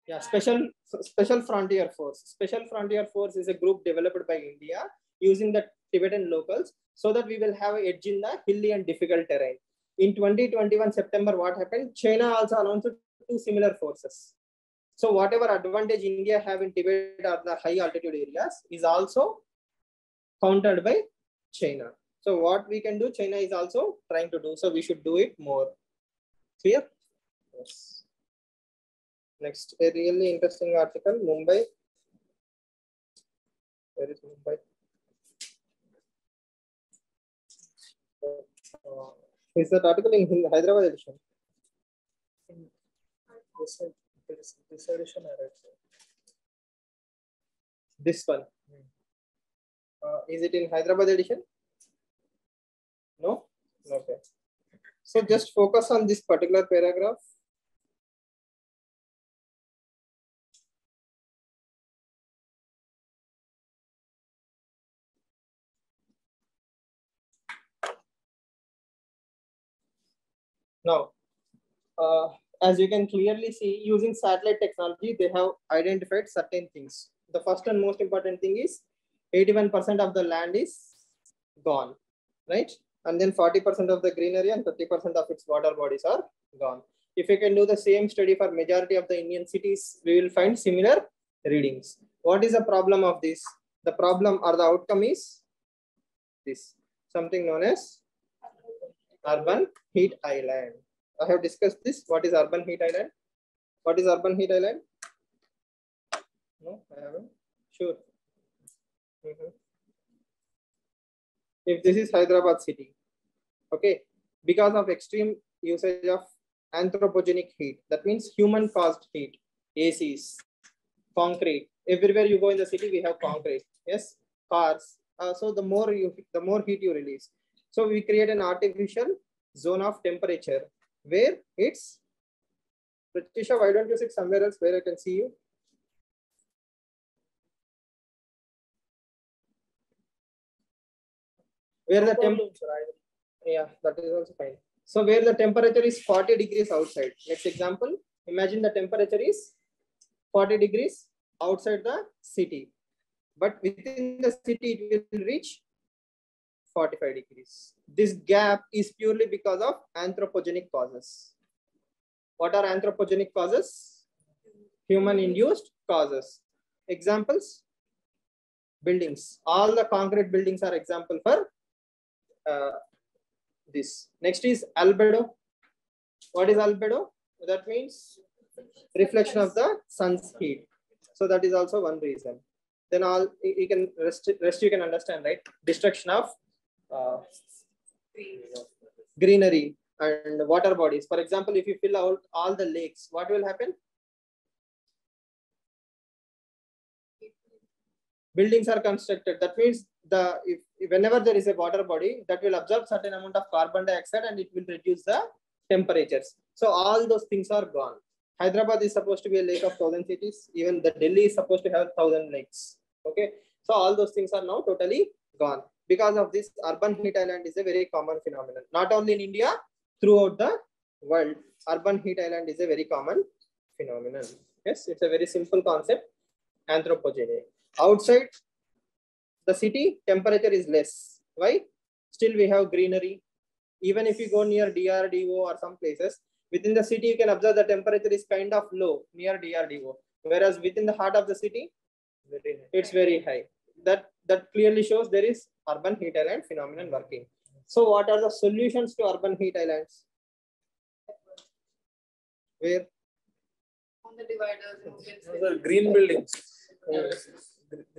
Yeah, Special Frontier Force. Special Frontier Force is a group developed by India using the Tibetan locals so that we will have an edge in the hilly and difficult terrain. In 2021 September, what happened? China also announced two similar forces. So whatever advantage India have in Tibet or the high altitude areas is also countered by China. So what we can do, China is also trying to do. So we should do it more. Clear? Yes. Next, a really interesting article, Mumbai. Where is Mumbai? Is that article in Hyderabad edition? This edition, this one. Is it in Hyderabad edition? No? Okay. So just focus on this particular paragraph. Now, as you can clearly see, using satellite technology, they have identified certain things. The first and most important thing is 81% of the land is gone, right? And then 40% of the greenery and 30% of its water bodies are gone. If you can do the same study for majority of the Indian cities, we will find similar readings. What is the problem of this? The problem or the outcome is this, something known as urban heat island. I have discussed this. What is urban heat island? What is urban heat island? No, I haven't. Sure. If this is Hyderabad city, okay, because of extreme usage of anthropogenic heat, that means human caused heat, ACs, concrete. Everywhere you go in the city, we have concrete. Yes, cars. So the more heat you release. So we create an artificial zone of temperature where it's. Pratisha, why don't you sit somewhere else where I can see you? Where the yeah, that is also fine. So where the temperature is 40 degrees outside. Next example, imagine the temperature is 40 degrees outside the city, but within the city it will reach 45 degrees. This gap is purely because of anthropogenic causes. What are anthropogenic causes? Human induced causes. Examples? Buildings. All the concrete buildings are example for this. Next is albedo. What is albedo? That means reflection of the sun's heat. So that is also one reason. Then all you can rest you can understand, right? Destruction of greenery and water bodies. For example, if you fill out all the lakes, what will happen? Buildings are constructed. That means whenever there is a water body, that will absorb certain amount of carbon dioxide and it will reduce the temperatures. So all those things are gone. Hyderabad is supposed to be a lake of 1,000 cities. Even the Delhi is supposed to have 1,000 lakes. Okay, so all those things are now totally gone. Because of this, urban heat island is a very common phenomenon. Not only in India, throughout the world, urban heat island is a very common phenomenon. Yes, it's a very simple concept. Anthropogenic. Outside the city, temperature is less. Why? Still we have greenery. Even if you go near DRDO or some places, within the city, you can observe the temperature is kind of low near DRDO. Whereas within the heart of the city, it's very high. That clearly shows there is urban heat island phenomenon working. So what are the solutions to urban heat islands? Where? On the dividers. Green buildings.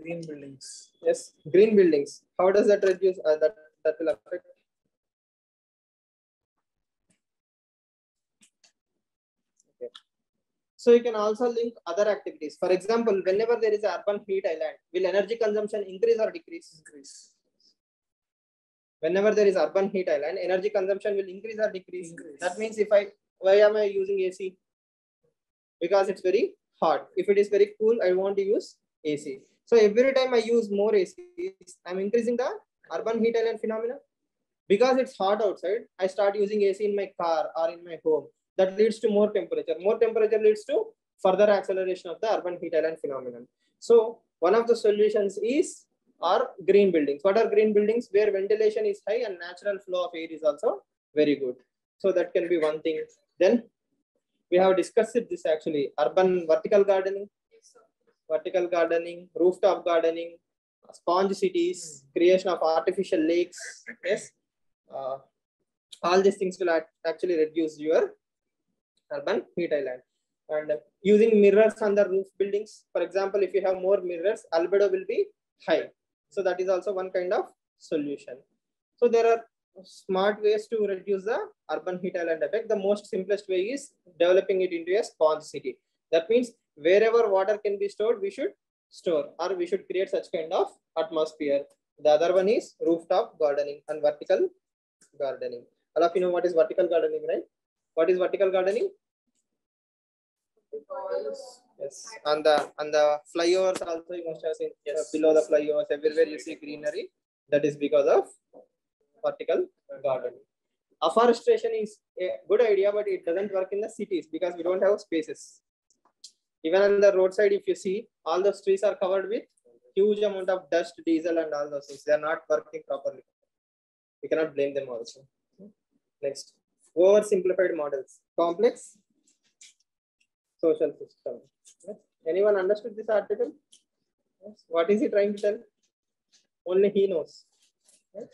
Green buildings. Yes, green buildings. How does that reduce? That will affect. Okay. So you can also link other activities. For example, whenever there is an urban heat island, will energy consumption increase or decrease? Increase. Whenever there is urban heat island, energy consumption will increase or decrease? Increase. That means why am I using AC? Because it's very hot. If it is very cool, I want to use AC. So every time I use more AC, I'm increasing the urban heat island phenomena. Because it's hot outside, I start using AC in my car or in my home. That leads to more temperature. More temperature leads to further acceleration of the urban heat island phenomenon. So one of the solutions is are green buildings. What are green buildings? Where ventilation is high and natural flow of air is also very good. So that can be one thing. Then we have discussed this actually. Urban vertical gardening, rooftop gardening, sponge cities, creation of artificial lakes. Yes, all these things will actually reduce your urban heat island. And using mirrors on the roof buildings. For example, if you have more mirrors, albedo will be high. So that is also one kind of solution. So there are smart ways to reduce the urban heat island effect. The most simplest way is developing it into a sponge city. That means wherever water can be stored, we should store, or we should create such kind of atmosphere. The other one is rooftop gardening and vertical gardening. All of you know what is vertical gardening, right? What is vertical gardening? Yes, and the flyovers also you must have seen. Yes. Below the flyovers, everywhere you see greenery. That is because of vertical gardening. Afforestation is a good idea, but it doesn't work in the cities because we don't have spaces. Even on the roadside, if you see, all those trees are covered with huge amount of dust, diesel, and all those things. They are not working properly. We cannot blame them also. Next, oversimplified models, complex social system. Yes. Anyone understood this article? Yes. What is he trying to tell? Only he knows. Yes.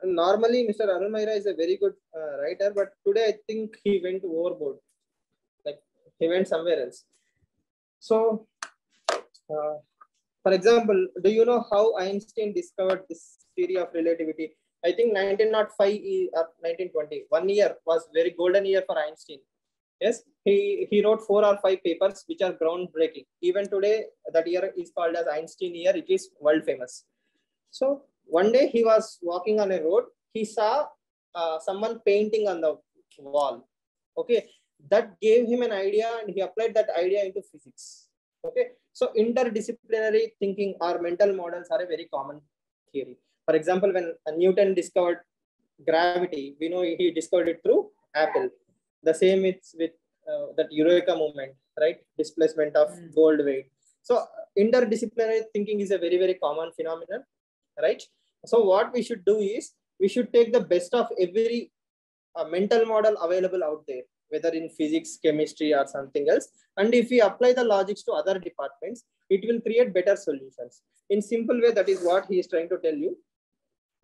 Normally, Mr. Arun Maira is a very good writer, but today I think he went overboard. Like he went somewhere else. So, for example, do you know how Einstein discovered this theory of relativity? I think 1905 or 1920. 1 year was very golden year for Einstein. Yes, he wrote 4 or 5 papers which are groundbreaking. Even today, that year is called as Einstein year. It is world famous. So one day he was walking on a road. He saw someone painting on the wall. Okay, that gave him an idea, and he applied that idea into physics. Okay, so interdisciplinary thinking or mental models are a very common theory. For example, when Newton discovered gravity, we know he discovered it through Apple. The same is with that Eureka movement, right? Displacement of gold weight. So interdisciplinary thinking is a very, very common phenomenon, right? So what we should do is we should take the best of every mental model available out there, whether in physics, chemistry, or something else. And if we apply the logics to other departments, it will create better solutions. In simple way, that is what he is trying to tell you,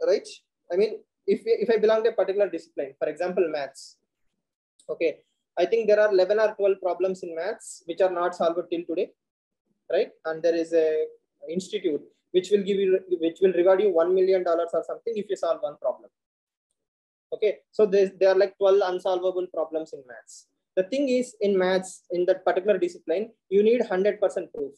right? I mean, if I belong to a particular discipline, for example, maths. Okay, I think there are 11 or 12 problems in maths which are not solved till today, right? And there is a institute which will reward you $1 million or something if you solve one problem. Okay, so there are like 12 unsolvable problems in maths. The thing is, in maths, in that particular discipline, you need 100% proof,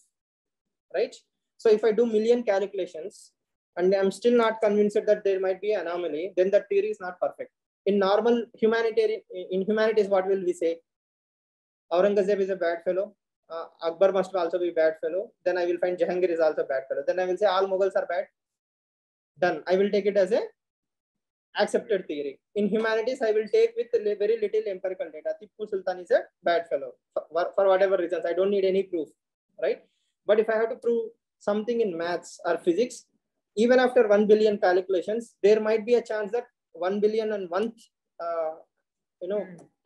right? So if I do million calculations and I'm still not convinced that there might be an anomaly, then the theory is not perfect. In normal humanities, what will we say? Aurangzeb is a bad fellow. Akbar must also be a bad fellow. Then I will find Jahangir is also a bad fellow. Then I will say all Mughals are bad. Done. I will take it as a accepted theory. In humanities, I will take with very little empirical data. Tipu Sultan is a bad fellow for whatever reasons. I don't need any proof, right? But if I have to prove something in maths or physics, even after 1 billion calculations, there might be a chance that 1 billion and 1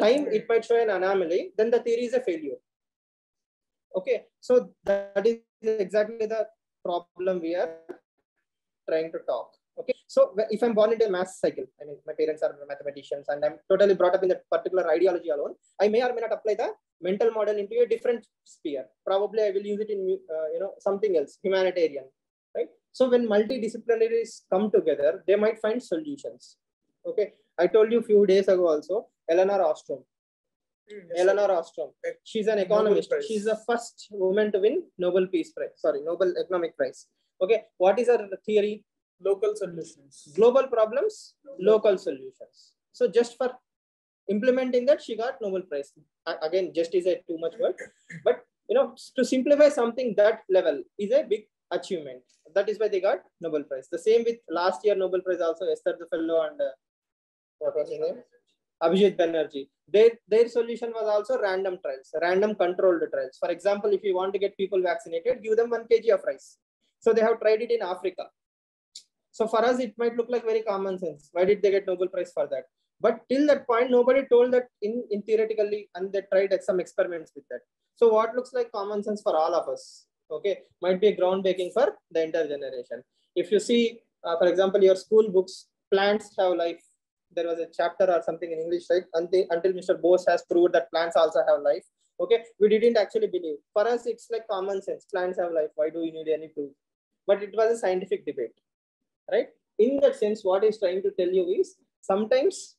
time it might show an anomaly. Then the theory is a failure. Okay, so that is exactly the problem we are trying to talk. Okay, so if I'm born into a math cycle, I mean, my parents are mathematicians and I'm totally brought up in that particular ideology alone, I may or may not apply the mental model into a different sphere. Probably I will use it in something else, humanitarian, right? So when multidisciplinaries come together, they might find solutions. Okay, I told you a few days ago also, Eleanor Ostrom. Eleanor Ostrom. She's an economist. She's the first woman to win Nobel Peace Prize. Sorry, Nobel Economic Prize. Okay, what is her theory? Local solutions. Global problems, local solutions. So just for implementing that, she got Nobel Prize. Again, just is a too much word, but to simplify something that level is a big achievement. That is why they got Nobel Prize. The same with last year Nobel Prize also, Esther the fellow and what was his name? Abhijit Banerjee. their solution was also random trials, random controlled trials. For example, if you want to get people vaccinated, give them 1 kg of rice. So they have tried it in Africa. So for us, it might look like very common sense. Why did they get Nobel Prize for that? But till that point, nobody told that in theoretically, and they tried some experiments with that. So what looks like common sense for all of us, okay, might be groundbreaking for the entire generation. If you see, for example, your school books, plants have life. There was a chapter or something in English, right? Until Mr. Bose has proved that plants also have life. Okay, we didn't actually believe. For us, it's like common sense. Plants have life. Why do we need any proof? But it was a scientific debate, right? In that sense, what he's trying to tell you is sometimes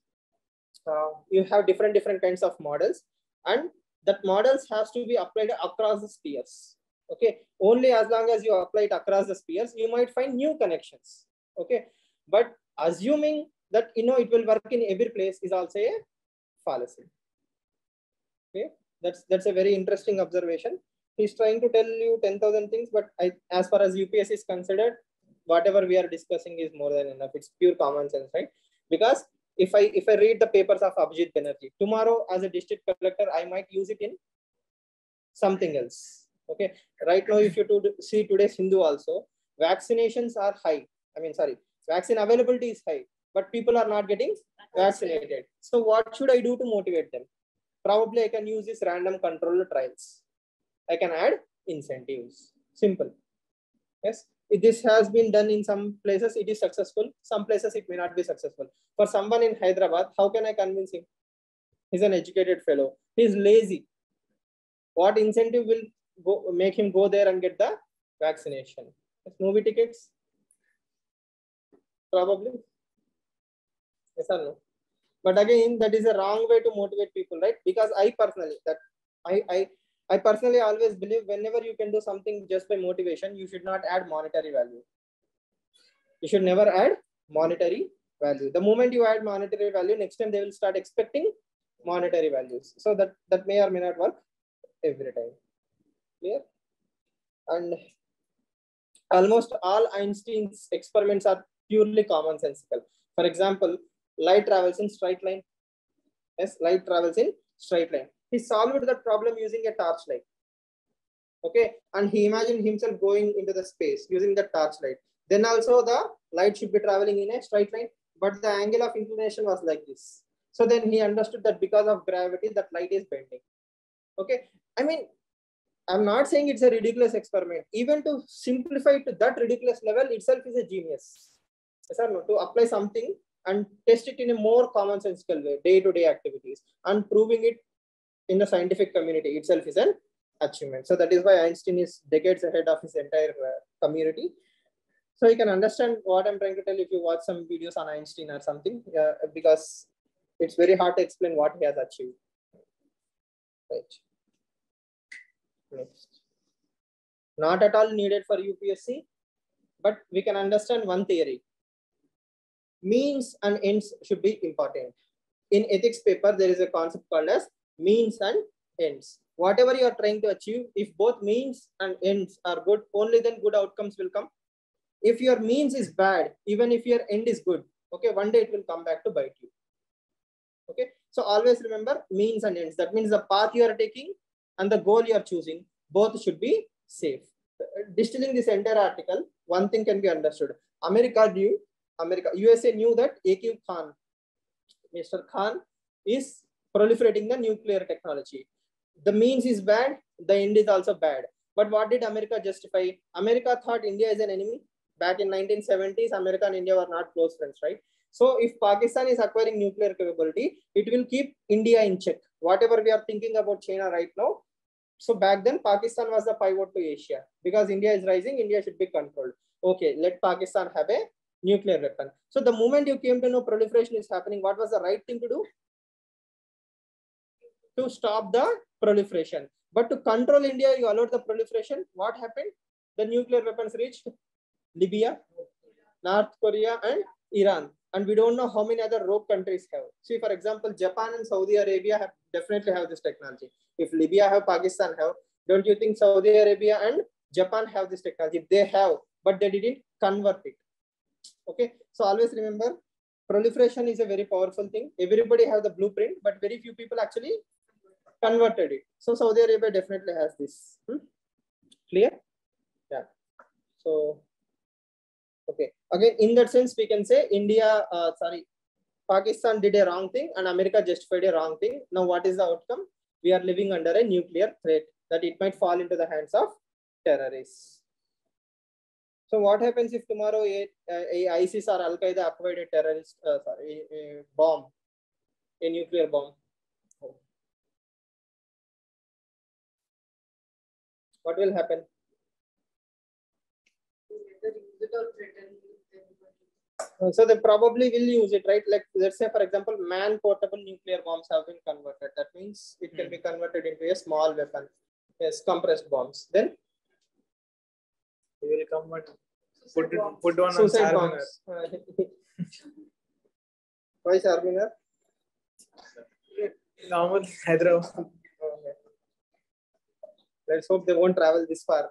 you have different kinds of models, and that models has to be applied across the spheres. Okay, only as long as you apply it across the spheres, you might find new connections. Okay, but assuming that it will work in every place is also a fallacy. Okay, that's a very interesting observation. He's trying to tell you 10,000 things, but as far as UPSC is considered, whatever we are discussing is more than enough. It's pure common sense, right? Because if I read the papers of Abhijit Banerjee, tomorrow as a district collector, I might use it in something else. Okay, right now, if you see today's Hindu also, vaccinations are high. Vaccine availability is high, but people are not getting vaccinated. So what should I do to motivate them? Probably I can use these random controlled trials. I can add incentives. Simple. Yes. This has been done in some places, it is successful. Some places it may not be successful. For someone in Hyderabad, how can I convince him? He's an educated fellow. He's lazy. What incentive will make him go there and get the vaccination? Movie tickets? Probably. Yes or no? But again, that is a wrong way to motivate people, right? Because I personally always believe whenever you can do something just by motivation, you should not add monetary value. You should never add monetary value. The moment you add monetary value, next time they will start expecting monetary values. So that may or may not work every time. Clear? And almost all Einstein's experiments are purely commonsensical. For example, light travels in straight line. Yes, light travels in straight line. He solved that problem using a torchlight. Okay, and he imagined himself going into the space using the torchlight. Then also the light should be traveling in a straight line, but the angle of inclination was like this. So then he understood that because of gravity, that light is bending. Okay, I'm not saying it's a ridiculous experiment. Even to simplify it to that ridiculous level itself is a genius. Yes or no? To apply something and test it in a more commonsensical way, day-to-day activities, and proving it in the scientific community itself is an achievement. So that is why Einstein is decades ahead of his entire community. So you can understand what I'm trying to tell if you watch some videos on Einstein or something, because it's very hard to explain what he has achieved. Right. Next. Not at all needed for UPSC, but we can understand one theory. Means and ends should be important. In ethics paper, there is a concept called as means and ends. Whatever you are trying to achieve, if both means and ends are good, only then good outcomes will come. If your means is bad, even if your end is good, okay, one day it will come back to bite you. Okay, so always remember means and ends. That means the path you are taking and the goal you are choosing, both should be safe. Distilling this entire article, one thing can be understood. USA knew that Aqib Khan, Mr. Khan, is proliferating the nuclear technology. The means is bad, the end is also bad. But what did America justify? America thought India is an enemy. Back in 1970s, America and India were not close friends, right? So if Pakistan is acquiring nuclear capability, it will keep India in check. Whatever we are thinking about China right now. So back then, Pakistan was the pivot to Asia. Because India is rising, India should be controlled. Okay, let Pakistan have a nuclear weapon. So the moment you came to know proliferation is happening, what was the right thing to do? To stop the proliferation. But to control India, you allowed the proliferation. What happened? The nuclear weapons reached Libya, North Korea, and Iran. And we don't know how many other rogue countries have. See, for example, Japan and Saudi Arabia definitely have this technology. If Libya have, Pakistan have, don't you think Saudi Arabia and Japan have this technology? They have, but they didn't convert it. Okay, so always remember, proliferation is a very powerful thing. Everybody have the blueprint, but very few people actually converted it. So Saudi Arabia definitely has this. Clear? Yeah. So, okay. Again, in that sense, we can say Pakistan did a wrong thing and America justified a wrong thing. Now, what is the outcome? We are living under a nuclear threat that it might fall into the hands of terrorists. So what happens if tomorrow ISIS or Al Qaeda acquired a terrorist, a bomb, a nuclear bomb? What will happen? So they probably will use it, right? Like let's say, for example, man-portable nuclear bombs have been converted. That means it can be converted into a small weapon, yes, compressed bombs. Then you will come and put one suicide on bombs. Why Charminar? Normal Hyderabad. Okay. Let's hope they won't travel this far.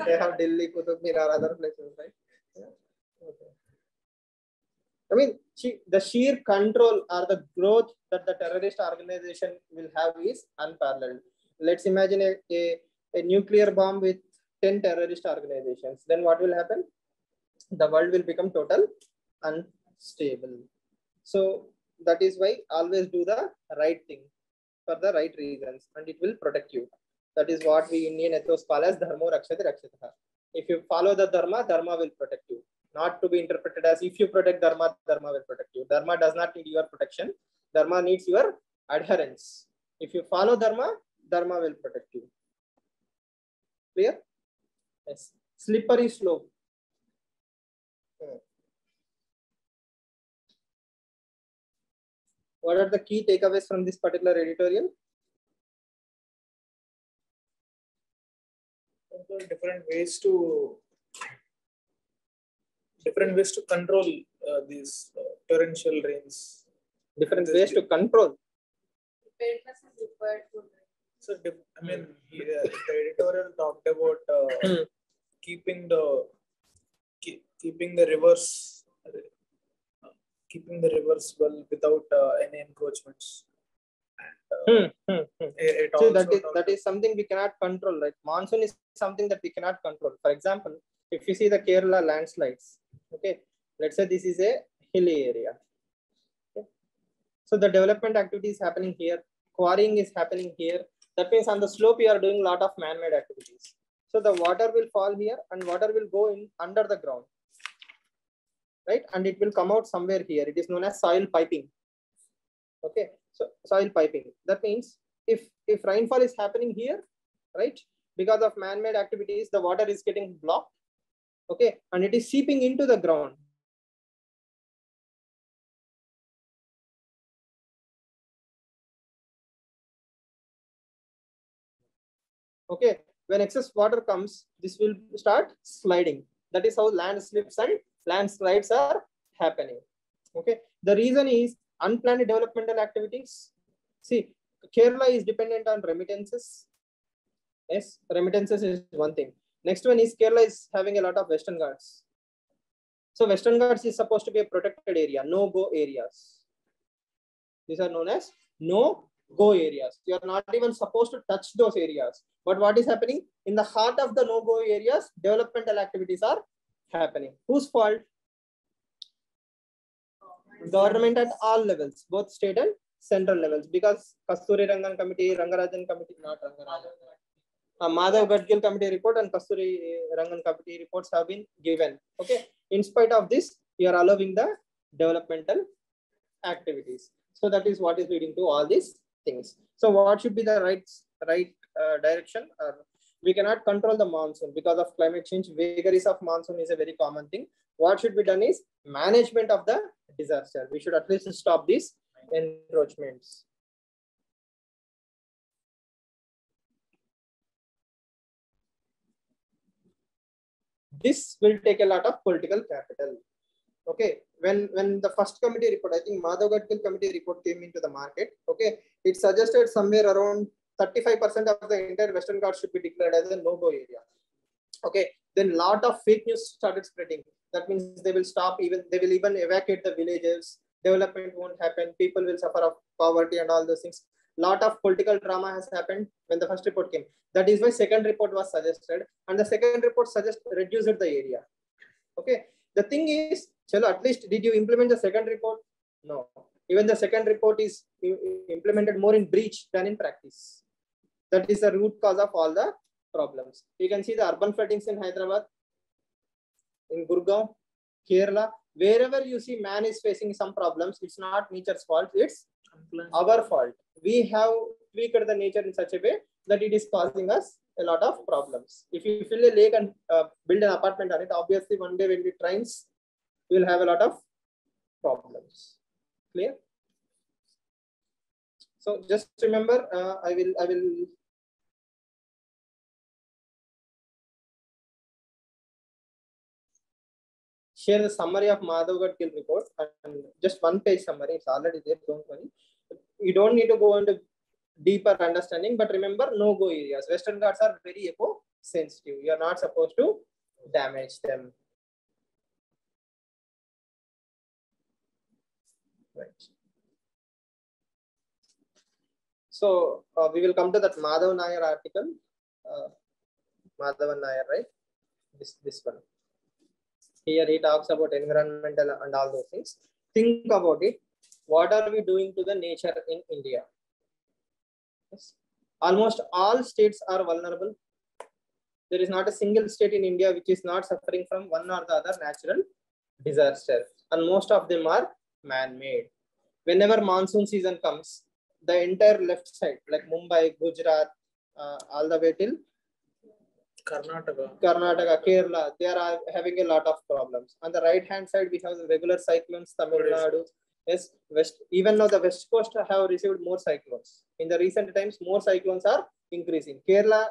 They have Delhi, Qutub Minar, other places, right? Yeah. Okay. I mean, the sheer control or the growth that the terrorist organization will have is unparalleled. Let's imagine a nuclear bomb with 10 terrorist organizations. Then what will happen? The world will become total unstable. So that is why always do the right thing for the right reasons, and it will protect you. That is what we Indian ethos call as dharmo rakshati rakshitah. If you follow the dharma, dharma will protect you. Not to be interpreted as if you protect dharma, dharma will protect you. Dharma does not need your protection. Dharma needs your adherence. If you follow dharma, dharma will protect you. Clear? Yes. Slippery slope. What are the key takeaways from this particular editorial? Different ways to control these torrential rains. Different ways to control. Preparedness is required for that. So I mean, the editorial talked about keeping the rivers well without any encroachments. And, So that is something we cannot control, right? Monsoon is something that we cannot control. For example, if you see the Kerala landslides, okay, let's say this is a hilly area. Okay. So the development activity is happening here, quarrying is happening here. That means on the slope you are doing a lot of man-made activities. So the water will fall here and water will go in under the ground, right? And it will come out somewhere here. It is known as soil piping. Okay, so soil piping. That means if rainfall is happening here, right, because of man-made activities, the water is getting blocked, okay, and it is seeping into the ground. Okay, when excess water comes, this will start sliding. That is how landslips and landslides are happening. Okay, the reason is unplanned developmental activities. See, Kerala is dependent on remittances. Yes, remittances is one thing. Next one is Kerala is having a lot of Western Ghats. So Western Ghats is supposed to be a protected area, no-go areas. These are known as no-go areas. You are not even supposed to touch those areas. But what is happening? In the heart of the no-go areas, developmental activities are happening. Whose fault? Government at all levels, both state and central levels, because Kasturi Rangan Committee, Rangarajan Committee, not Rangarajan, Madhav Gadgil Committee report and Kasturi Rangan Committee reports have been given. Okay, in spite of this, you are allowing the developmental activities. So that is what is leading to all these things. So what should be the right direction? We cannot control the monsoon because of climate change. Vagaries of monsoon is a very common thing. What should be done is management of the disaster. We should at least stop these encroachments. This will take a lot of political capital. Okay, when the first committee report, I think Madhav Gadgil committee report came into the market. Okay, it suggested somewhere around 35% of the entire Western Ghats should be declared as a no-go area. Okay, then lot of fake news started spreading That means they will stop, even they will even evacuate the villages. Development won't happen. People will suffer of poverty and all those things. Lot of political drama has happened when the first report came. That is why second report was suggested, and the second report reduced the area. Okay. The thing is, chalo, at least did you implement the second report? No. Even the second report is implemented more in breach than in practice. That is the root cause of all the problems. You can see the urban floodings in Hyderabad, in Gurgaon, Kerala. Wherever you see man is facing some problems, it's not nature's fault, it's our fault. We have tweaked the nature in such a way that it is causing us a lot of problems. If you fill a lake and build an apartment on it, obviously one day when it rains, you will have a lot of problems. Clear? So just remember, I will share the summary of Madhavgarh Gill report, and just one page summary. It's already there. Don't worry. You don't need to go into deeper understanding, but remember, no-go areas. Western Ghats are very eco-sensitive. You are not supposed to damage them. Right. So we will come to that Madhav Nair article. Madhavan Nair, right? This one. Here he talks about environmental and all those things. Think about it. What are we doing to the nature in India? Yes. Almost all states are vulnerable. There is not a single state in India which is not suffering from one or the other natural disaster. And most of them are man-made. Whenever monsoon season comes, the entire left side, like Mumbai, Gujarat, all the way till Karnataka, Kerala, they are having a lot of problems. On the right hand side, we have the regular cyclones, Tamil Nadu. Yes, even now the west coast have received more cyclones. In the recent times, more cyclones are increasing. Kerala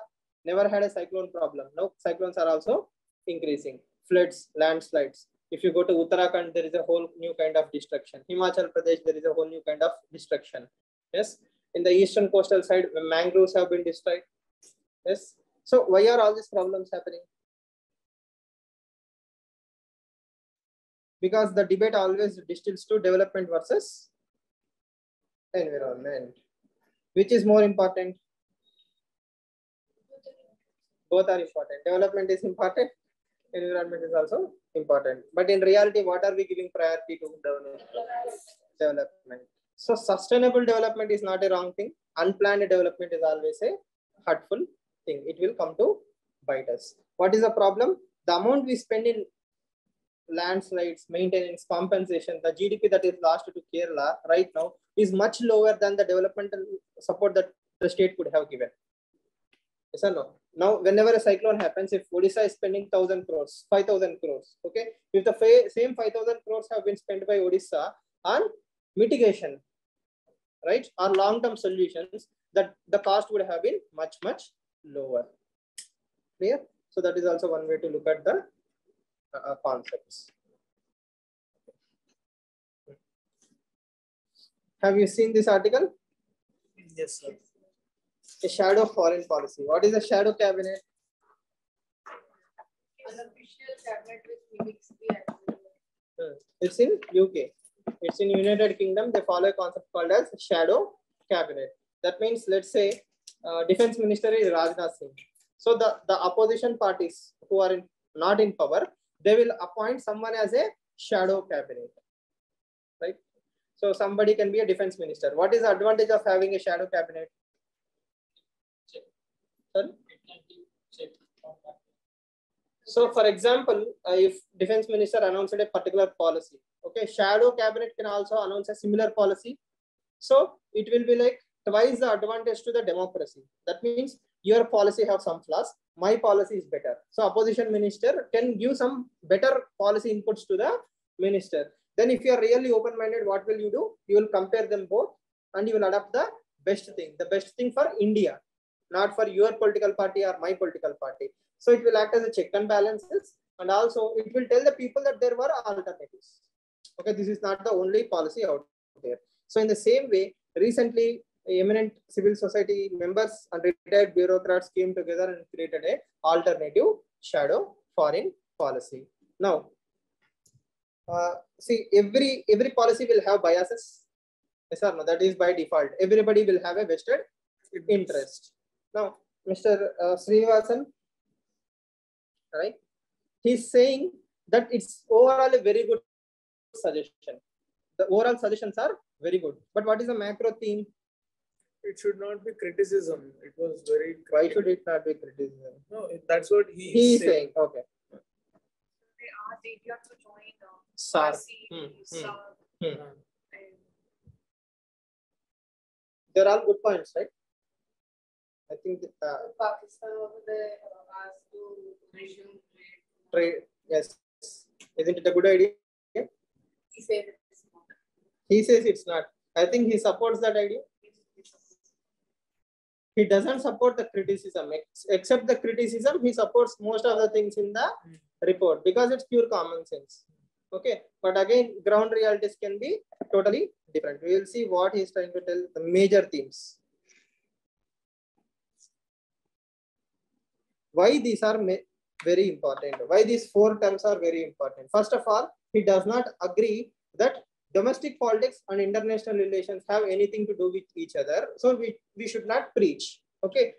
never had a cyclone problem. Now cyclones are also increasing. Floods, landslides. If you go to Uttarakhand, there is a whole new kind of destruction. Himachal Pradesh, there is a whole new kind of destruction. Yes, in the eastern coastal side, mangroves have been destroyed. Yes. So why are all these problems happening? Because the debate always distills to development versus environment. Which is more important? Both are important. Development is important. Environment is also important. But in reality, what are we giving priority to? Development. So sustainable development is not a wrong thing. Unplanned development is always a hurtful thing. It will come to bite us. What is the problem? The amount we spend in landslides, maintenance, compensation, the GDP that is lost to Kerala right now is much lower than the developmental support that the state could have given. Yes or no? Now, whenever a cyclone happens, if Odisha is spending 1,000 crores, 5,000 crores, okay? If the same 5,000 crores have been spent by Odisha on mitigation, right, or long-term solutions, that the cost would have been much, much lower. Clear? So that is also one way to look at the concepts. Have you seen this article? Yes, sir. A shadow foreign policy. What is a shadow cabinet? Unofficial cabinet which mimics the actual. It's in UK. It's in United Kingdom. They follow a concept called as shadow cabinet. That means, let's say, Defense Minister is Rajnath Singh. So the opposition parties who are not in power, they will appoint someone as a shadow cabinet, right? So somebody can be a defense minister. What is the advantage of having a shadow cabinet? So for example, if defense minister announced a particular policy, okay, shadow cabinet can also announce a similar policy. So it will be like twice the advantage to the democracy. That means your policy have some flaws, my policy is better. So opposition minister can give some better policy inputs to the minister. Then if you are really open-minded, what will you do? You will compare them both and you will adopt the best thing for India, not for your political party or my political party. So it will act as a check and balances, and also it will tell the people that there were alternatives. Okay, this is not the only policy out there. So in the same way, recently eminent civil society members and retired bureaucrats came together and created a alternative shadow foreign policy. Now, See, every policy will have biases. Yes or no? That is by default. Everybody will have a vested interest. Now, Mr. Srinivasan, right? He's saying that it's overall a very good suggestion. The overall suggestions are very good. But what is the macro theme? It should not be criticism. It was very. Why should it not be criticism? No, that's what He is saying. Okay. They asked India to join SARC. SARC. Hmm. And They're all good points, right? I think Pakistan also they asked to resume trade. Yes. Isn't it a good idea? He said it's not. He says it's not. I think he supports that idea. He doesn't support the criticism. Except the criticism, he supports most of the things in the report because it's pure common sense. Okay. But again, ground realities can be totally different. We will see what he's trying to tell, the major themes. Why these are very important? Why these 4 terms are very important? First of all, he does not agree that domestic politics and international relations have anything to do with each other. So we should not preach. Okay.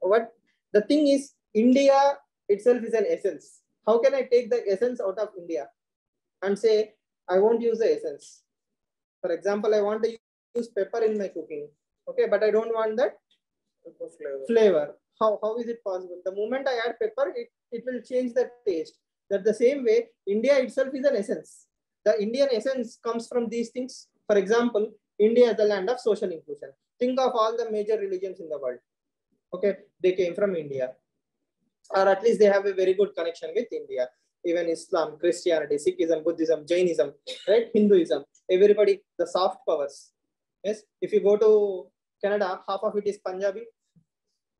What the thing is, India itself is an essence. How can I take the essence out of India and say, I won't use the essence? For example, I want to use pepper in my cooking. Okay, but I don't want that flavor. How is it possible? The moment I add pepper, it will change the taste. That the same way, India itself is an essence. The Indian essence comes from these things. For example, India is the land of social inclusion. Think of all the major religions in the world. Okay, they came from India. Or at least they have a very good connection with India. Even Islam, Christianity, Sikhism, Buddhism, Jainism, right? Hinduism, everybody, the soft powers. Yes, if you go to Canada, half of it is Punjabi.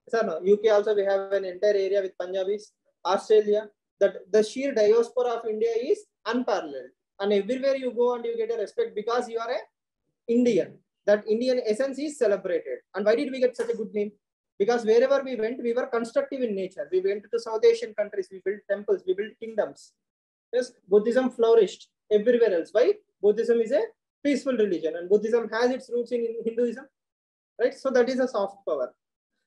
Sir, no, UK also we have an entire area with Punjabis. Australia, that the sheer diaspora of India is unparalleled. And everywhere you go and you get a respect because you are a Indian. That Indian essence is celebrated. And why did we get such a good name? Because wherever we went, we were constructive in nature. We went to South Asian countries, we built temples, we built kingdoms. Yes, Buddhism flourished everywhere else. Why? Buddhism is a peaceful religion and Buddhism has its roots in Hinduism. Right? So that is a soft power.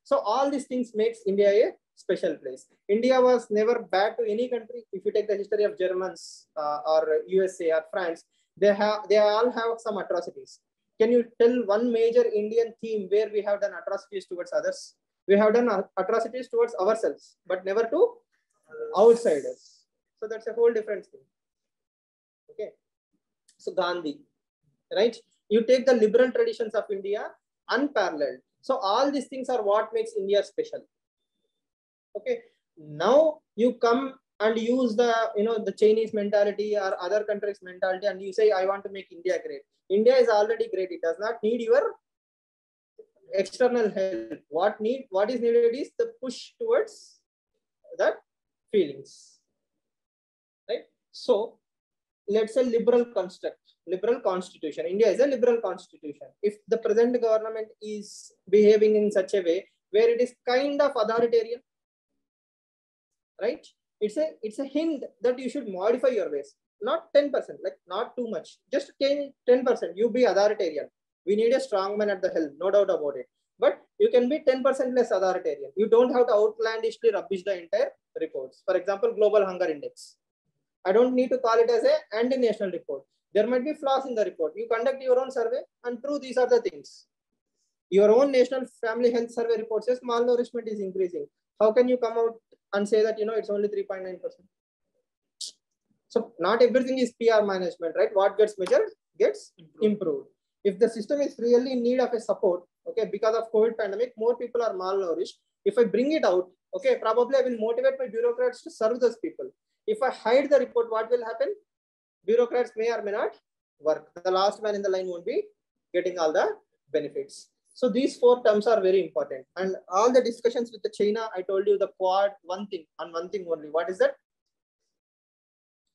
So all these things makes India a special place. India was never bad to any country. If you take the history of Germans or USA or France, they all have some atrocities. Can you tell one major Indian theme where we have done atrocities towards others? We have done atrocities towards ourselves, but never to outsiders. So that's a whole different thing. Okay. So Gandhi, right? You take the liberal traditions of India, unparalleled. So all these things are what makes India special. Okay. Now you come and use the Chinese mentality or other countries' mentality, and you say, I want to make India great. India is already great. It does not need your external help. What is needed is the push towards that feelings. Right? So let's say liberal constitution. India is a liberal constitution. If the present government is behaving in such a way where it is kind of authoritarian, right? It's a hint that you should modify your ways. Not 10%, like not too much. Just 10%. You be authoritarian. We need a strong man at the helm, no doubt about it. But you can be 10% less authoritarian. You don't have to outlandishly rubbish the entire reports. For example, Global Hunger Index. I don't need to call it as a anti-national report. There might be flaws in the report. You conduct your own survey and prove these are the things. Your own National Family Health Survey report says malnourishment is increasing. How can you come out and say that, it's only 3.9%? So not everything is PR management, right? What gets measured gets improved. If the system is really in need of a support, okay, because of COVID pandemic, more people are malnourished. If I bring it out, okay, probably I will motivate my bureaucrats to serve those people. If I hide the report, what will happen? Bureaucrats may or may not work. The last man in the line won't be getting all the benefits. So these 4 terms are very important. And all the discussions with the China, I told you the quad, one thing only. What is that?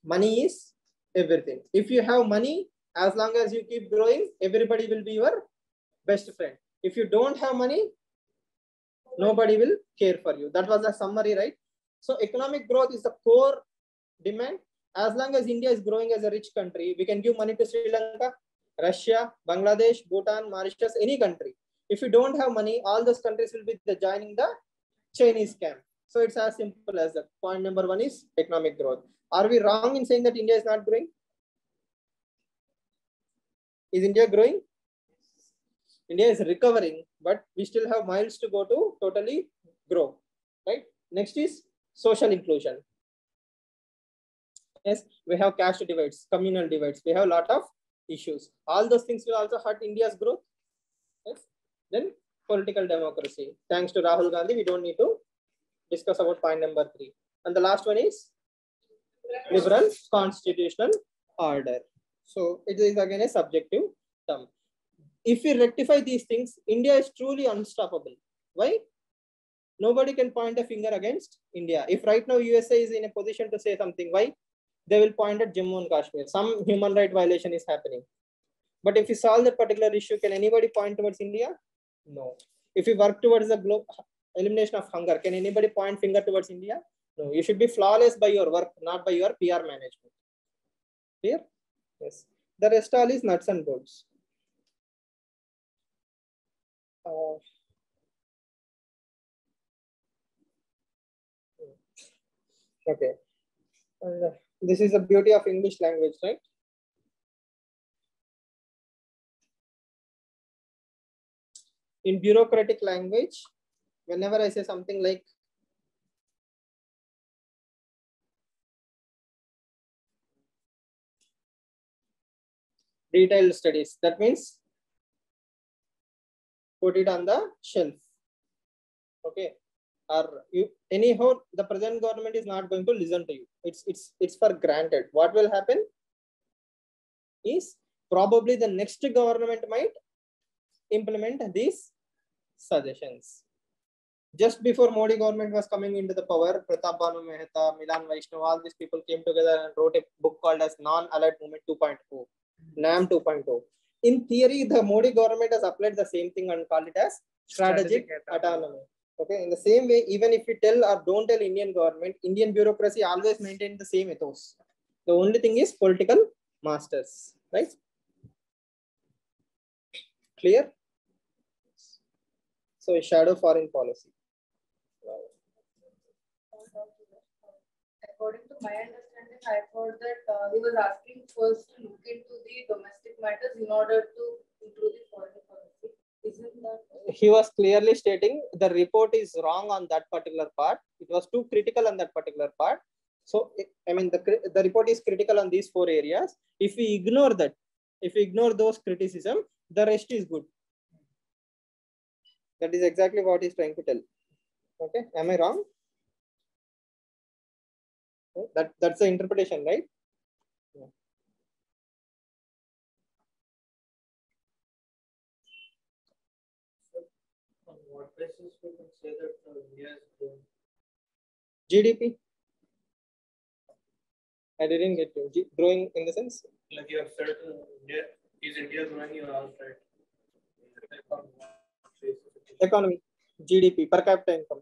Money is everything. If you have money, as long as you keep growing, everybody will be your best friend. If you don't have money, nobody will care for you. That was a summary, right? So economic growth is the core demand as long as India is growing as a rich country, we can give money to Sri Lanka, Russia, Bangladesh, Bhutan, Mauritius, any country. If you don't have money, all those countries will be joining the Chinese camp. So it's as simple as that. Point number one is economic growth. Are we wrong in saying that India is not growing? Is India growing? India is recovering, but we still have miles to go to totally grow, right? Next is social inclusion. Yes, we have caste divides, communal divides. We have a lot of issues. All those things will also hurt India's growth. Yes. Then political democracy. Thanks to Rahul Gandhi, we don't need to discuss about point number 3. And the last one is liberal constitutional order. So it is again a subjective term. If we rectify these things, India is truly unstoppable. Why? Nobody can point a finger against India. If right now USA is in a position to say something, why? They will point at Jammu and Kashmir. Some human right violation is happening. But if we solve that particular issue, can anybody point towards India? No. If we work towards the global elimination of hunger, can anybody point finger towards India? No. You should be flawless by your work, not by your PR management. Clear? Yes. The rest all is nuts and bolts. Okay. This is the beauty of English language, right? In bureaucratic language, whenever I say something like detailed studies, that means put it on the shelf. Okay. Or you, anyhow, the present government is not going to listen to you. It's for granted. What will happen is probably the next government might implement these suggestions. Just before Modi government was coming into the power, Pratap Banu Mehta, Milan Vaishnav, all these people came together and wrote a book called as Non-Allied Movement 2.0, NAM 2.0. In theory, the Modi government has applied the same thing and called it as strategic autonomy. Okay, in the same way, even if we tell or don't tell Indian government, Indian bureaucracy always maintain the same ethos. The only thing is political masters, right? Clear? So, shadow foreign policy. According to my understanding, I thought that he was asking first to look into the domestic matters in order to improve the foreign policy. Isn't that? He was clearly stating the report is wrong on that particular part. It was too critical on that particular part. So, I mean, the report is critical on these 4 areas. If we ignore that, if we ignore those criticism, the rest is good. That is exactly what he's trying to tell. Okay, am I wrong? That's the interpretation, right? Yeah. On what basis we can say that India is growing? GDP. I didn't get you. Growing in the sense? Like you have said, is India growing? You asked, right? Economy, GDP, per capita income.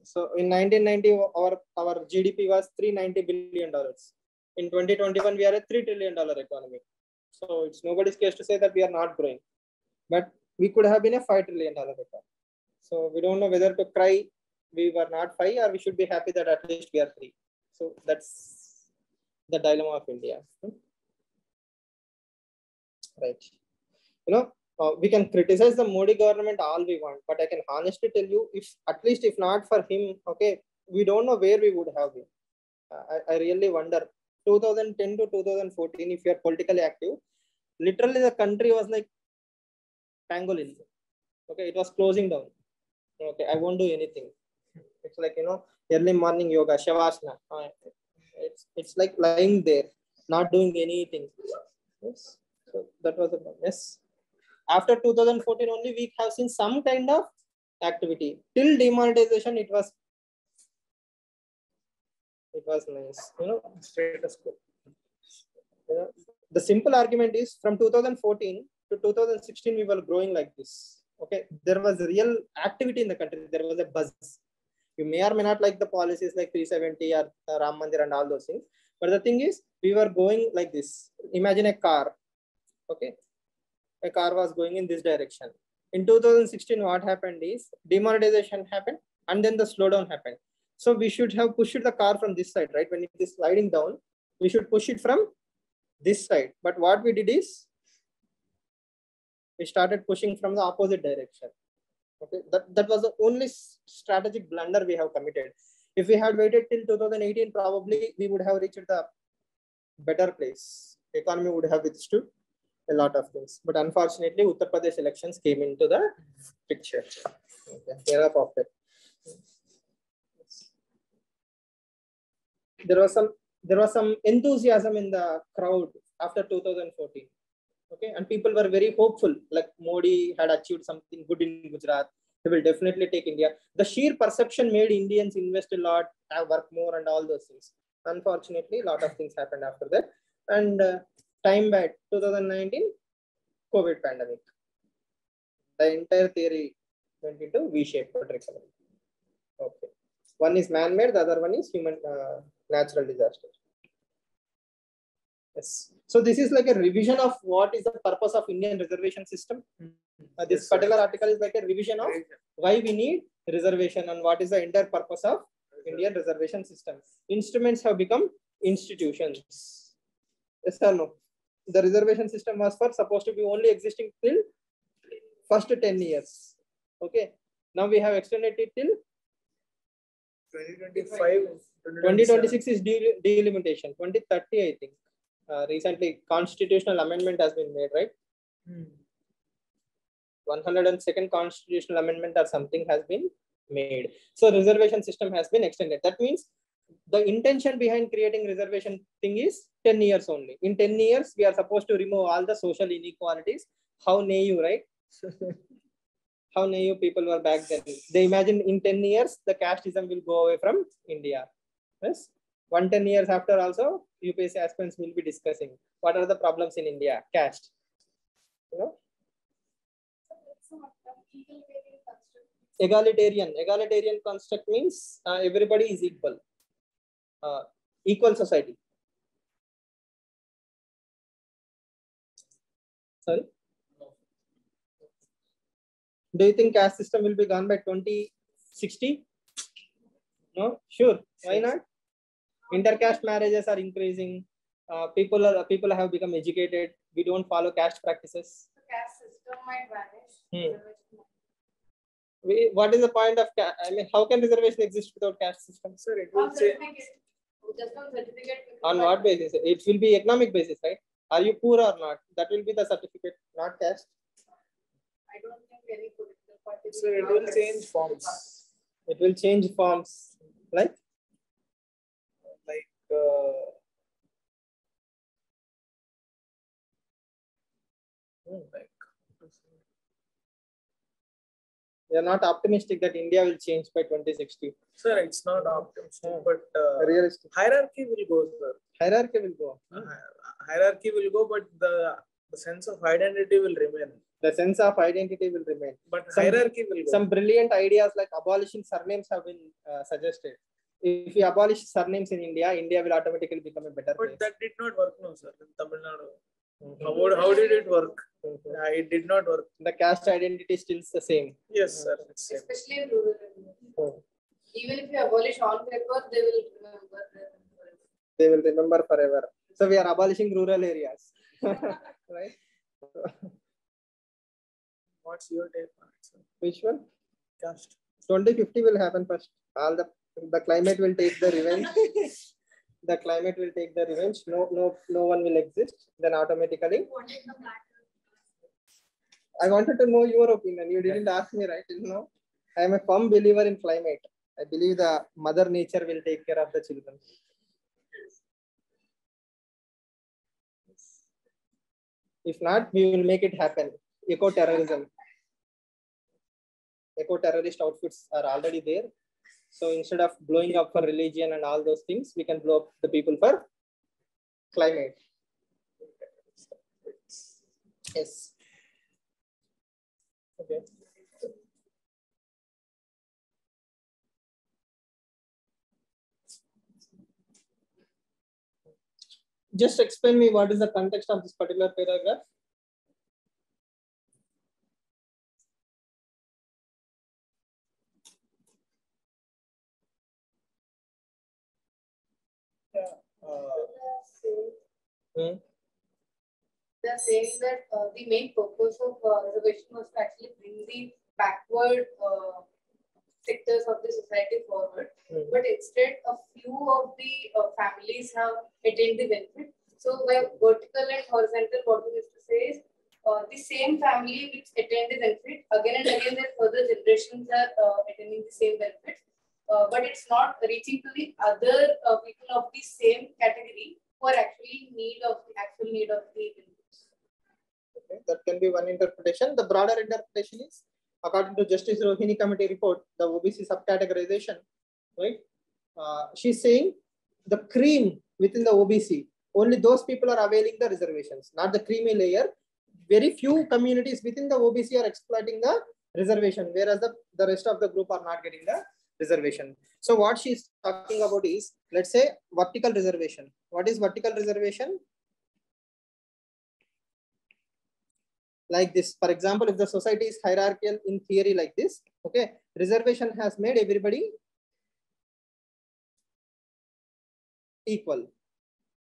So in 1990, our GDP was $390 billion. In 2021, we are a $3 trillion economy. So it's nobody's case to say that we are not growing, but we could have been a $5 trillion economy. So we don't know whether to cry we were not 5 or we should be happy that at least we are 3. So that's the dilemma of India. Right. You know, we can criticize the Modi government all we want, but I can honestly tell you, if at least if not for him, okay, we don't know where we would have been. I really wonder. 2010 to 2014, if you are politically active, literally the country was like pangolin. Okay, it was closing down. Okay, I won't do anything. It's like, you know, early morning yoga, shavasana. It's like lying there, not doing anything. Yes. So that was a mess. After 2014 only, we have seen some kind of activity. Till demonetization, it was nice, you know, status quo. You know, the simple argument is from 2014 to 2016, we were growing like this. Okay, there was real activity in the country. There was a buzz. You may or may not like the policies like 370 or Ram Mandir and all those things, But the thing is, we were going like this. Imagine a car. Okay. A car was going in this direction. In 2016, what happened is demonetization happened and then the slowdown happened. So we should have pushed the car from this side, right? When it is sliding down, we should push it from this side. But what we did is we started pushing from the opposite direction. Okay, that was the only strategic blunder we have committed. If we had waited till 2018, probably we would have reached the better place. Economy would have withstood a lot of things. But unfortunately, Uttar Pradesh elections came into the picture. Okay, era of it. There was some enthusiasm in the crowd after 2014. Okay, and people were very hopeful, like Modi had achieved something good in Gujarat. He will definitely take India. The sheer perception made Indians invest a lot, work more, and all those things. Unfortunately, a lot of things happened after that. And time back 2019, COVID pandemic. The entire theory went into V-shaped recovery. Okay, one is man-made, the other one is human natural disaster. Yes. So this is like a revision of what is the purpose of Indian reservation system. This particular article is like a revision of why we need reservation and what is the entire purpose of Indian reservation system. Instruments have become institutions. Yes or no? The reservation system was supposed to be only existing till first 10 years. Okay. Now we have extended it till 2025. 2026 is delimitation. 2030, I think. Recently, constitutional amendment has been made, right? 102nd constitutional amendment or something has been made. So reservation system has been extended. That means the intention behind creating reservation thing is 10 years only. In 10 years, we are supposed to remove all the social inequalities. How naive, right? How naive people were back then. They imagine in 10 years, the casteism will go away from India. Yes. 110 years after also, UPSC aspirants will be discussing what are the problems in India, caste. You know? Egalitarian construct means everybody is equal. Equal society. Sorry? Do you think caste system will be gone by 2060? No? Sure. Why not? Intercaste marriages are increasing. People have become educated. We don't follow caste practices. The caste system might vanish. What is the point of caste? I mean, how can reservation exist without caste system? Sir, it will say. Just on certificate. On what basis? It will be economic basis, right? Are you poor or not? That will be the certificate, not caste. I don't think any political party. So it will change forms. It will change forms, like you're not optimistic that India will change by 2060. Sir, it's not optimistic, but realistic. hierarchy will go, sir. Hierarchy will go. Hierarchy will go, but the sense of identity will remain. The sense of identity will remain. But hierarchy will go. Some brilliant ideas like abolishing surnames have been suggested. If we abolish surnames in India, India will automatically become a better place. But that did not work, no, sir. In Tamil Nadu. How did it work? It did not work. The caste identity is still the same. Yes, sir. Especially in rural areas. Even if you abolish on paper, they will remember. They will remember forever. So we are abolishing rural areas, right? What's your take on it, sir? Which one? Caste. 2050 will happen first. All the climate will take the revenge. The climate will take the revenge. No one will exist. Then automatically. I wanted to know your opinion. You didn't ask me, right? No. I am a firm believer in climate. I believe the mother nature will take care of the children. If not, we will make it happen. Eco-terrorism. Eco-terrorist outfits are already there. So instead of blowing up for religion and all those things, we can blow up the people for climate. Yes. Okay. just explain me what is the context of this particular paragraph. They're saying that the main purpose of reservation was to actually bring the backward sectors of the society forward. But instead, a few of the families have attained the benefit. So by vertical and horizontal, what we used to say is the same family which attained the benefit, again and again, their further generations are attaining the same benefits. But it's not reaching to the other people of the same category who are actually in need of the actual need of the benefits. Okay, that can be one interpretation. The broader interpretation is, according to Justice Rohini Committee report, the OBC subcategorization, right? She's saying the cream within the OBC, only those people are availing the reservations, not the creamy layer. Very few communities within the OBC are exploiting the reservation, whereas the rest of the group are not getting the reservation. So what she's talking about is, let's say, vertical reservation. What is vertical reservation? Like this, for example, if the society is hierarchical in theory like this, okay, reservation has made everybody equal.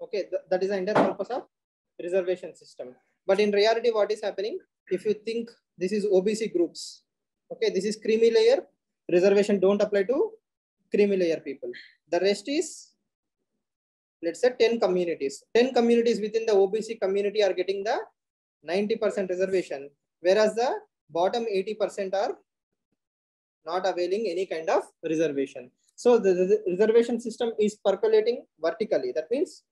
Okay, that is the entire purpose of reservation system. But in reality, what is happening? If you think this is OBC groups, okay, this is creamy layer, reservation don't apply to creamy layer people. The rest is, let's say, 10 communities. 10 communities within the OBC community are getting the 90% reservation, whereas the bottom 80% are not availing any kind of reservation. So the reservation system is percolating vertically. That means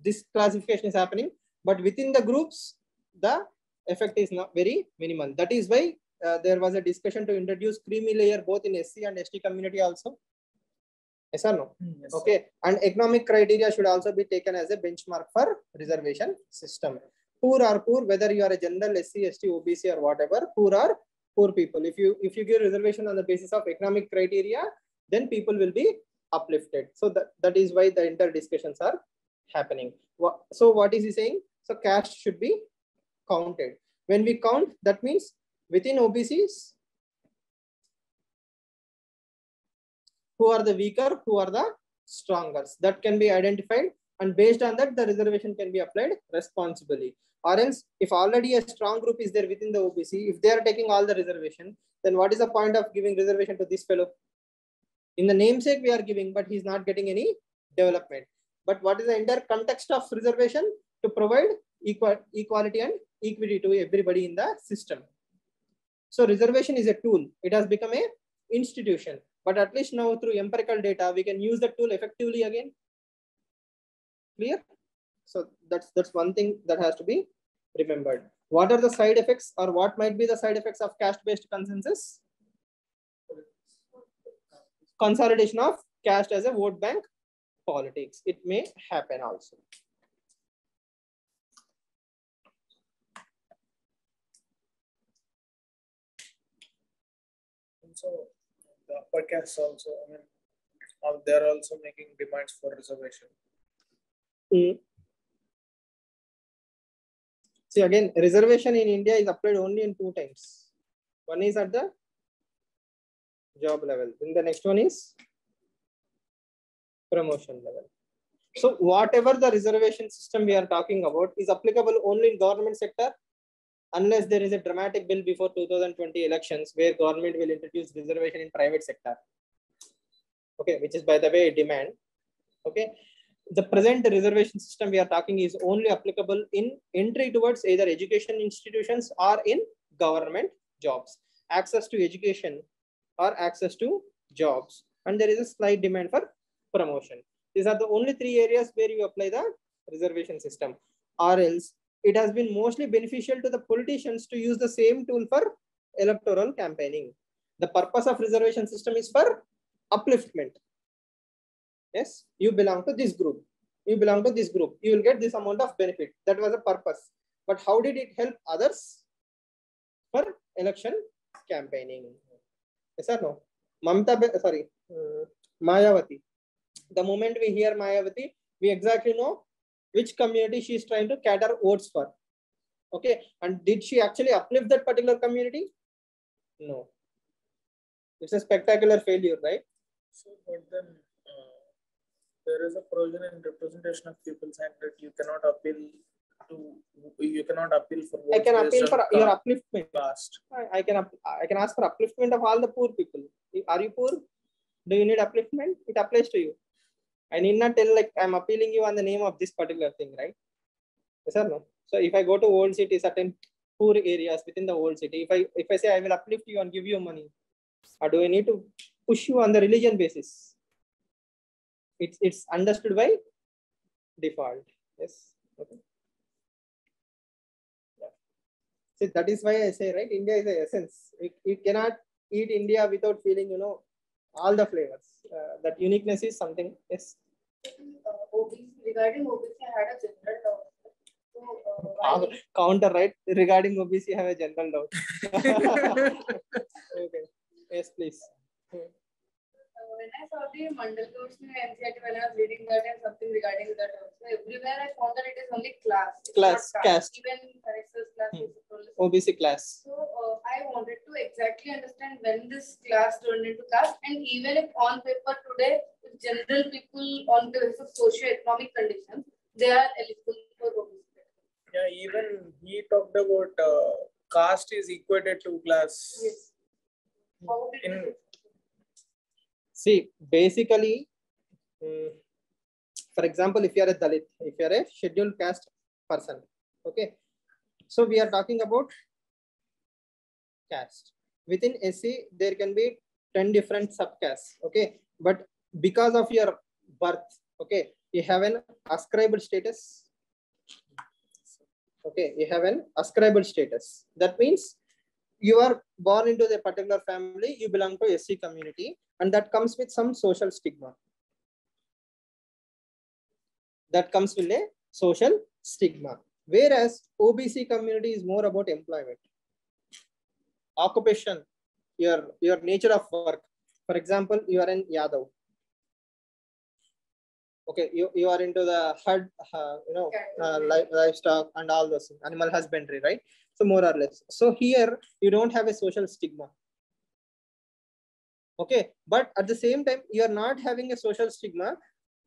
this classification is happening, but within the groups, the effect is not very minimal. That is why there was a discussion to introduce creamy layer both in SC and ST community also. Yes or no? Yes, okay, sir. And economic criteria should also be taken as a benchmark for reservation system. Poor or poor, whether you are a general SC, ST, OBC or whatever, poor or poor people. If you give reservation on the basis of economic criteria, then people will be uplifted. So that is why the entire discussions are happening. So what is he saying? So caste should be counted. When we count, that means within OBCs, who are the weaker, who are the stronger, that can be identified, and based on that, the reservation can be applied responsibly. Or else, if already a strong group is there within the OBC, if they are taking all the reservation, then what is the point of giving reservation to this fellow? In the namesake we are giving, but he's not getting any development. But what is the entire context of reservation? To provide equality and equity to everybody in the system. So reservation is a tool. It has become a institution. But at least now through empirical data, we can use the tool effectively again. Clear? So that's one thing that has to be remembered. What are the side effects, or what might be the side effects of caste-based consensus? Consolidation of caste as a vote bank politics. It may happen also. So the upper caste also, I mean, they're also making demands for reservation. See, again, reservation in India is applied only in 2 times. One is at the job level. Then the next one is promotion level. So whatever the reservation system we are talking about is applicable only in government sector, unless there is a dramatic bill before 2020 elections where government will introduce reservation in private sector. Okay, which is by the way a demand. Okay. The present reservation system we are talking is only applicable in entry towards either education institutions or in government jobs. Access to education or access to jobs. And there is a slight demand for promotion. These are the only 3 areas where you apply the reservation system. Or else it has been mostly beneficial to the politicians to use the same tool for electoral campaigning. The purpose of reservation system is for upliftment. Yes, you belong to this group. You belong to this group. You will get this amount of benefit. That was the purpose. But how did it help others? For election campaigning. Yes or no? Mayawati. The moment we hear Mayawati, we exactly know which community she is trying to cater votes for. Okay, and did she actually uplift that particular community? No. It's a spectacular failure, right? So, but then there is a provision in representation of people's hand that you cannot appeal for votes. I can appeal for your upliftment. Caste. I can ask for upliftment of all the poor people. Are you poor? Do you need upliftment? It applies to you. I need not tell like I'm appealing you on the name of this particular thing, right? Yes or no? So if I go to old city, certain poor areas within the old city, if I say I will uplift you and give you money, or do I need to push you on the religion basis? It's understood by default. Yes. Okay. Yeah. So that is why I say, right, India is the essence. You cannot eat India without feeling, all the flavors. That uniqueness is something. Yes. Regarding OBC, I had a general doubt. So, counter, right? Regarding OBC, I have a general doubt. Okay. Yes, please. When I saw the Mandal course in NCERT, when I was reading that and something regarding that also, everywhere I found that it is only class. Class, caste. Even Harris's class is OBC class. So I wanted to exactly understand when this class turned into caste, and even if on paper today, if general people on the basis of socio-economic conditions, they are eligible for OBC. Yeah, even he talked about caste is equated to class. Yes. How did you See, basically, for example, if you are a Dalit, if you are a scheduled caste person, okay. So we are talking about caste. Within SC, there can be 10 different subcastes, okay. But because of your birth, okay, you have an ascribed status. Okay, you have an ascribed status. That means you are born into a particular family, you belong to SC community, and that comes with some social stigma. That comes with a social stigma. Whereas OBC community is more about employment, occupation, your nature of work. For example, you are in Yadav. Okay, you are into the herd, livestock and all those things, animal husbandry, right? So more or less. So here you don't have a social stigma. Okay, but at the same time, you are not having a social stigma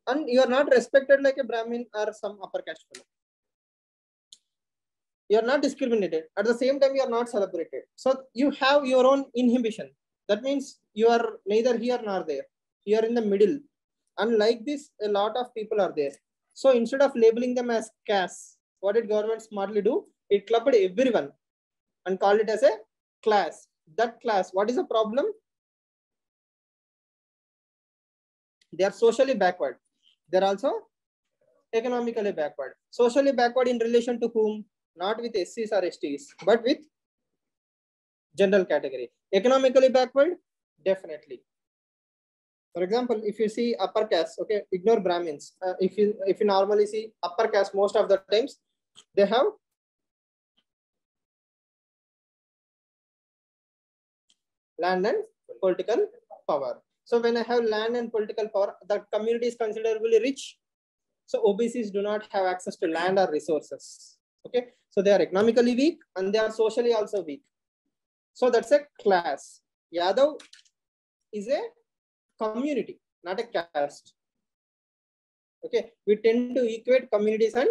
and you are not respected like a Brahmin or some upper caste fellow. You are not discriminated. At the same time, you are not celebrated. So you have your own inhibition. That means you are neither here nor there. You are in the middle. And like this, a lot of people are there. So instead of labeling them as castes, what did government smartly do? It clubbed everyone and called it as a class. That class, what is the problem? They are socially backward. They're also economically backward. Socially backward in relation to whom? Not with SCs or STs, but with general category. Economically backward? Definitely. For example, if you see upper caste, okay, ignore Brahmins. If you normally see upper caste, most of the times they have land and political power. So when I have land and political power, the community is considerably rich. So OBCs do not have access to land or resources. Okay, so they are economically weak and they are socially also weak. So that's a class. Yadav is a community, not a caste. Okay, we tend to equate communities and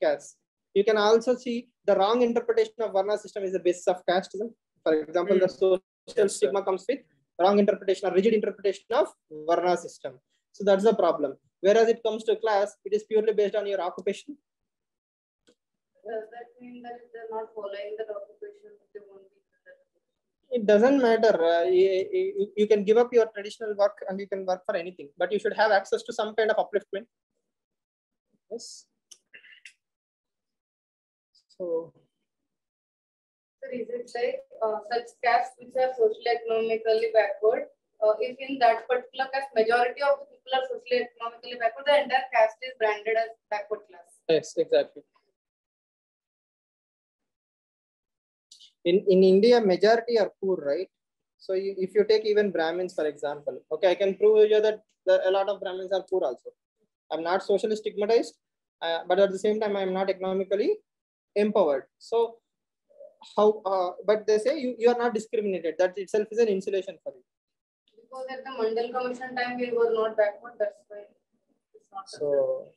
castes. You can also see the wrong interpretation of Varna system is the basis of casteism. For example, the social stigma comes with wrong interpretation or rigid interpretation of Varna system. So that's the problem. Whereas it comes to class, it is purely based on your occupation. Does that mean that if they're not following that occupation, they won't be? It doesn't matter. You can give up your traditional work and you can work for anything, but you should have access to some kind of upliftment. Yes. So is it like such castes which are socially economically backward? If in that particular caste, majority of the people are socially economically backward, the entire caste is branded as backward class. yes, exactly. In India, majority are poor, right? So if you take even Brahmins, for example, okay, I can prove you that a lot of Brahmins are poor also. I'm not socially stigmatized, but at the same time, I am not economically empowered. So how? But they say you are not discriminated. That itself is an insulation for you. Because at the Mandal Commission time, we were not backward. That's why it's not. So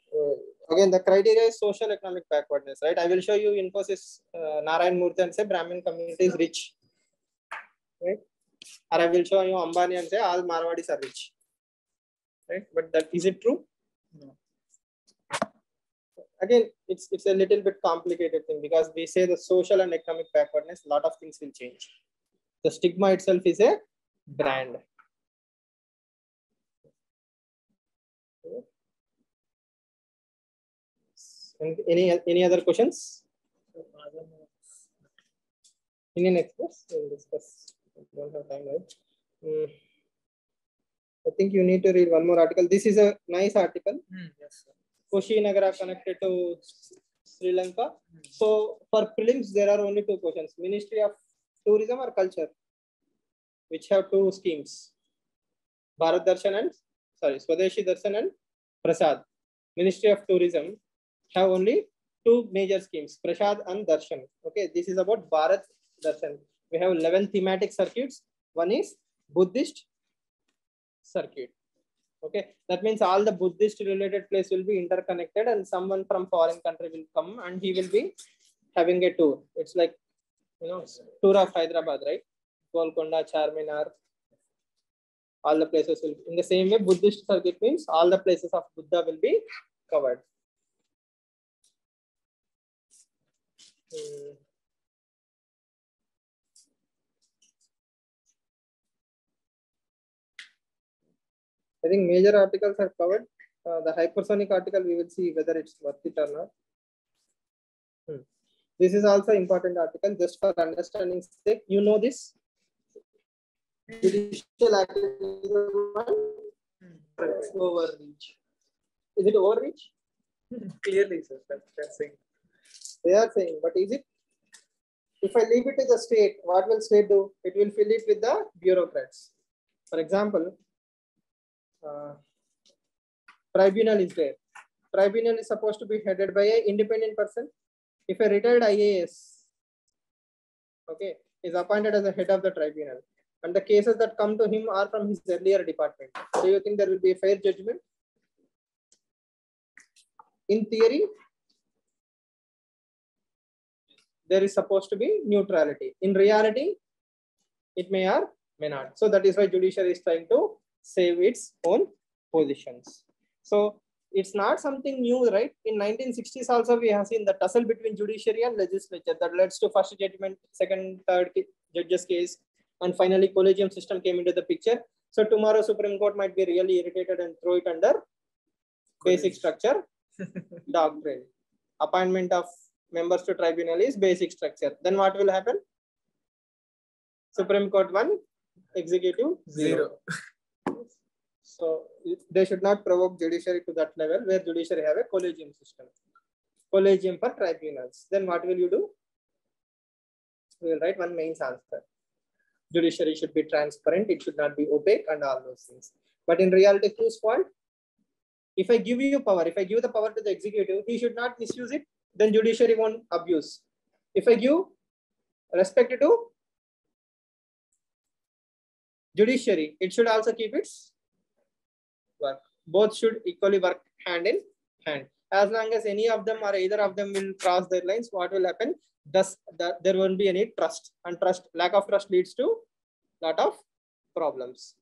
again, the criteria is social economic backwardness, right? I will show you Infosys Narayan Murthy and say Brahmin community is rich, right? Or I will show you Ambani and say all Marwadis are rich, right? But that is it true? No. Again, it's a little bit complicated thing because we say the social and economic backwardness, a lot of things will change. The stigma itself is a brand. Any other questions? Indian Express, we'll discuss. Don't have time, right? I think you need to read one more article. This is a nice article. Yes, sir. Kushinagar connected to Sri Lanka. So for prelims, there are only two questions: Ministry of Tourism or Culture, which have two schemes: Bharat Darshan and Swadeshi Darshan and Prasad. Ministry of Tourism have only two major schemes: Prasad and Darshan. Okay, this is about Bharat Darshan. We have 11 thematic circuits. One is Buddhist circuit. Okay, that means all the Buddhist related place will be interconnected, and someone from foreign country will come and he will be having a tour. It's like, you know, tour of Hyderabad, right? Golconda, Charminar, all the places will be. In the same way, Buddhist circuit means all the places of Buddha will be covered. I think major articles are covered. The hypersonic article, we will see whether it's worth it or not. This is also important article, just for understanding sake. You know this. Judicial activism overreach. Is it overreach? Clearly, sir. That's saying. They are saying, but is it? If I leave it to the state, what will state do? It will fill it with the bureaucrats. For example, tribunal is there. Tribunal is supposed to be headed by an independent person. If a retired IAS, okay, is appointed as the head of the tribunal, and the cases that come to him are from his earlier department, do you think there will be a fair judgment? In theory, there is supposed to be neutrality. In reality, it may or may not. So that is why judiciary is trying to save its own positions. So it's not something new, right? In 1960s also we have seen the tussle between judiciary and legislature that leads to first judgment, second, third judges case, and finally collegium system came into the picture. So tomorrow Supreme Court might be really irritated and throw it under basic structure doctrine. Appointment of members to tribunal is basic structure. Then what will happen? Supreme Court 1, executive 0. So they should not provoke judiciary to that level where judiciary have a collegium system. Collegium for tribunals. Then what will you do? We will write one main answer. Judiciary should be transparent. It should not be opaque and all those things. But in reality, whose fault? If I give you power, if I give the power to the executive, he should not misuse it. Then judiciary won't abuse. If I give respect to judiciary, it should also keep its work. Both should equally work hand in hand. As long as any of them or either of them will cross their lines, what will happen? Thus, there won't be any trust, and lack of trust leads to lot of problems.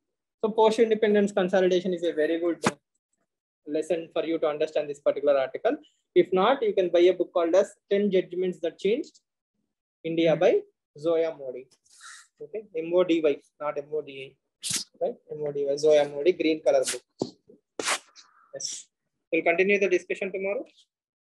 So post-independence consolidation is a very good lesson for you to understand this particular article. If not, you can buy a book called as 10 Judgments That Changed India by Zoya Modi. Okay, M-O-D-Y, not M-O-D-A, right? M-O-D-Y, Zoya Modi, green color book. Yes. We'll continue the discussion tomorrow.